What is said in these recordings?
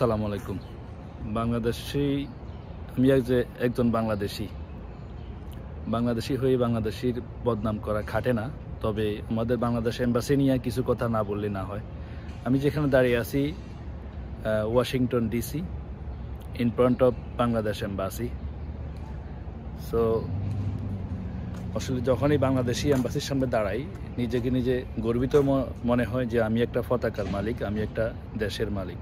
আসসালামু আলাইকুম। বাংলাদেশি আমি একজন বাংলাদেশি হয়ে বাংলাদেশির বদনাম করা খাটে না। তবে আমাদের বাংলাদেশ এম্বাসি নিয়ে কিছু কথা না বললে না হয়। আমি যেখানে দাঁড়িয়ে আছি Washington DC, in front of Bangladesh embassy. So আসলে যখনই বাংলাদেশি এম্বাসির সামনে দাঁড়াই, নিজেকে নিজে গর্বিত মনে হয় যে আমি একটা পতাকার মালিক, আমি একটা দেশের মালিক।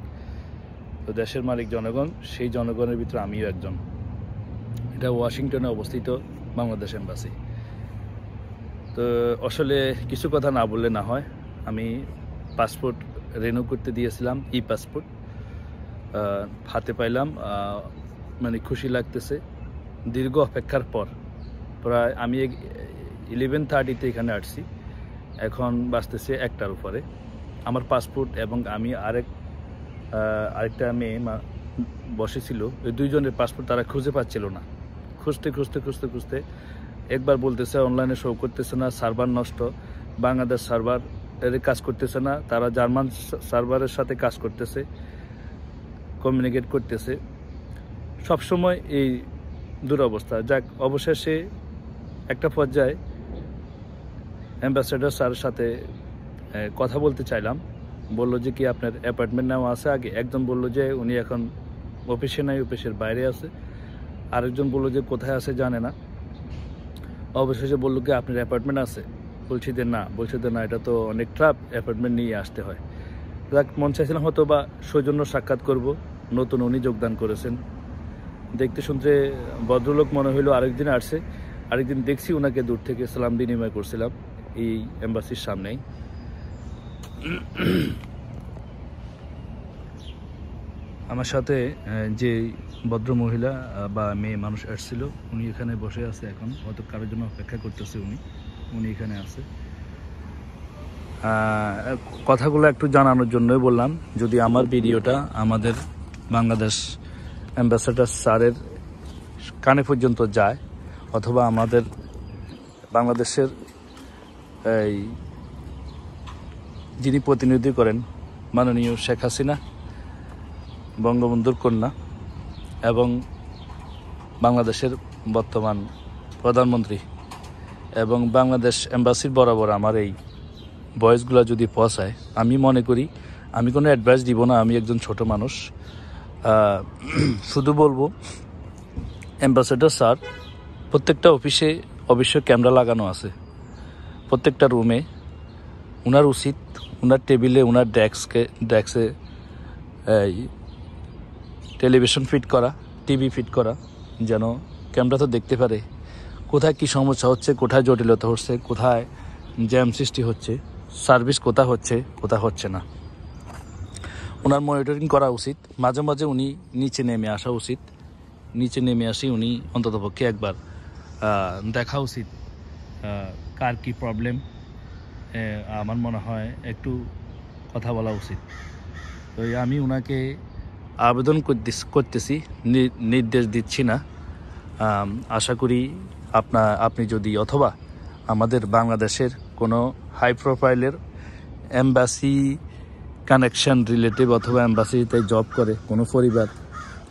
তো দেশের মালিক জনগণ, সেই জনগণের ভিতরে আমিও একজন। এটা ওয়াশিংটনে অবস্থিত বাংলাদেশ এম্বাসি। তো আসলে কিছু কথা না বললে না হয়। আমি পাসপোর্ট রিনিউ করতে দিয়েছিলাম, ই পাসপোর্ট হাতে পাইলাম। মানে খুশি লাগতেছে দীর্ঘ অপেক্ষার পর। প্রায় আমি 11:30 এখানে আসছি, এখন বাজতেছে 1টার উপরে। আমার পাসপোর্ট এবং আমি আরেকটা মেয়ে বসেছিল, ওই দুইজনের পাসপোর্ট তারা খুঁজে পাচ্ছিল না। খুঁজতে একবার বলতেছে অনলাইনে শো করতেছে না, সার্ভার নষ্ট, বাংলাদেশ সার্ভার এর কাজ করতেছে না, তারা জার্মান সার্ভারের সাথে কাজ করতেছে, কমিউনিকেট করতেছে, সবসময় এই দুরবস্থা। যাক, অবশেষে একটা পর্যায়ে অ্যাম্বাসেডর স্যারের সাথে কথা বলতে চাইলাম। বললো যে কি আপনার অ্যাপয়েন্টমেন্ট নেওয়া আছে আগে। একজন বললো যে উনি এখন অফিসে নাই, অফিসের বাইরে আছে। আরেকজন বললো যে কোথায় আছে জানে না। অবশেষে বললো কি আপনার অ্যাপয়েন্টমেন্ট আছে। বলছে যে না, এটা তো অনেক ট্রাপ, অ্যাপয়েন্টমেন্ট নিয়ে আসতে হয়। যাক, মন চাইছিলাম হয়তো বা সৌজন্য সাক্ষাৎ করব। নতুন উনি যোগদান করেছেন, দেখতে শুনতে ভদ্রলোক মনে হইলো। আরেকদিন দেখছি ওনাকে দূর থেকে সালাম বিনিময় করছিলাম এই এম্বাসির সামনেই। আমার সাথে যে ভদ্র মহিলা বা মেয়ে মানুষ আসছিল, উনি এখানে বসে আছে এখন, হয়তো কারোর জন্য অপেক্ষা করতেছে। উনি এখানে আছে। কথাগুলো একটু জানানোর জন্যই বললাম, যদি আমার ভিডিওটা আমাদের বাংলাদেশ অ্যাম্বাসেডর স্যারের কানে পর্যন্ত যায়, অথবা আমাদের বাংলাদেশের এই যিনি প্রতিনিধি করেন মাননীয় শেখ হাসিনা, বঙ্গবন্ধুর কন্যা, এবং বাংলাদেশের বর্তমান প্রধানমন্ত্রী, এবং বাংলাদেশ এম্বাসির বরাবর আমার এই ভয়েসগুলো যদি পৌঁছায়, আমি মনে করি আমি কোনো অ্যাডভাইস দিব না। আমি একজন ছোট মানুষ, শুধু বলবো অ্যাম্বাসেডর স্যার, প্রত্যেকটা অফিসে অবশ্যই ক্যামেরা লাগানো আছে। প্রত্যেকটা রুমে ওনার উচিত ওনার টেবিলে, ওনার ডেস্কে টেলিভিশন ফিট করা, টিভি ফিট করা, যেন ক্যামেরা তো দেখতে পারে কোথায় কী সমস্যা হচ্ছে, কোথায় জটিলতা হচ্ছে, কোথায় জ্যাম সৃষ্টি হচ্ছে, সার্ভিস কোথা হচ্ছে না। ওনার মনিটরিং করা উচিত। মাঝে মাঝে উনি নিচে নেমে আসা উচিত। নিচে নেমে আসি উনি অন্ততপক্ষে একবার দেখা উচিত কার কি প্রবলেম। আমার মনে হয় একটু কথা বলা উচিত। তো আমি ওনাকে আবেদন করতেছি, নির্দেশ দিচ্ছি না। আশা করি আপনি যদি, অথবা আমাদের বাংলাদেশের কোনো হাই প্রোফাইলের এম্বাসি কানেকশন রিলেটিভ, অথবা এম্বাসিতে জব করে কোনো পরিবার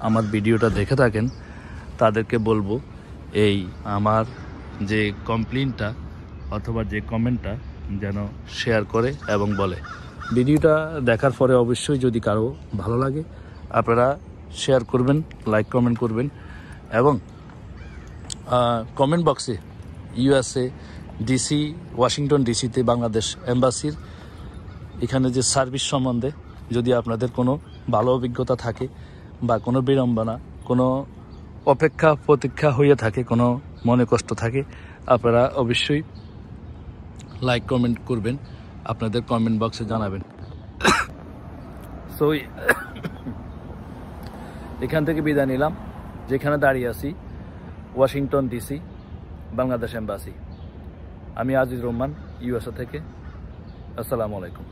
আমার ভিডিওটা দেখে থাকেন, তাদেরকে বলবো এই আমার যে কমপ্লেনটা অথবা যে কমেন্টটা যেন শেয়ার করে এবং বলে। ভিডিওটা দেখার পরে অবশ্যই যদি কারো ভালো লাগে, আপনারা শেয়ার করবেন, লাইক কমেন্ট করবেন, এবং কমেন্ট বক্সে ইউএসএ ডিসি, ওয়াশিংটন ডিসিতে বাংলাদেশ এম্বাসির এখানে যে সার্ভিস সম্বন্ধে যদি আপনাদের কোনো ভালো অভিজ্ঞতা থাকে, বা কোনো বিড়ম্বনা, কোনো প্রতীক্ষা হয়ে থাকে, কোনো মনে কষ্ট থাকে, আপনারা অবশ্যই লাইক কমেন্ট করবেন, আপনাদের কমেন্ট বক্সে জানাবেন। সো এখান থেকে বিদায় নিলাম। যেখানে দাঁড়িয়ে আছি ওয়াশিংটন ডিসি, বাংলাদেশ এম্বাসি। আমি আজিজ রহমান, ইউএসএ থেকে। আসসালামু আলাইকুম।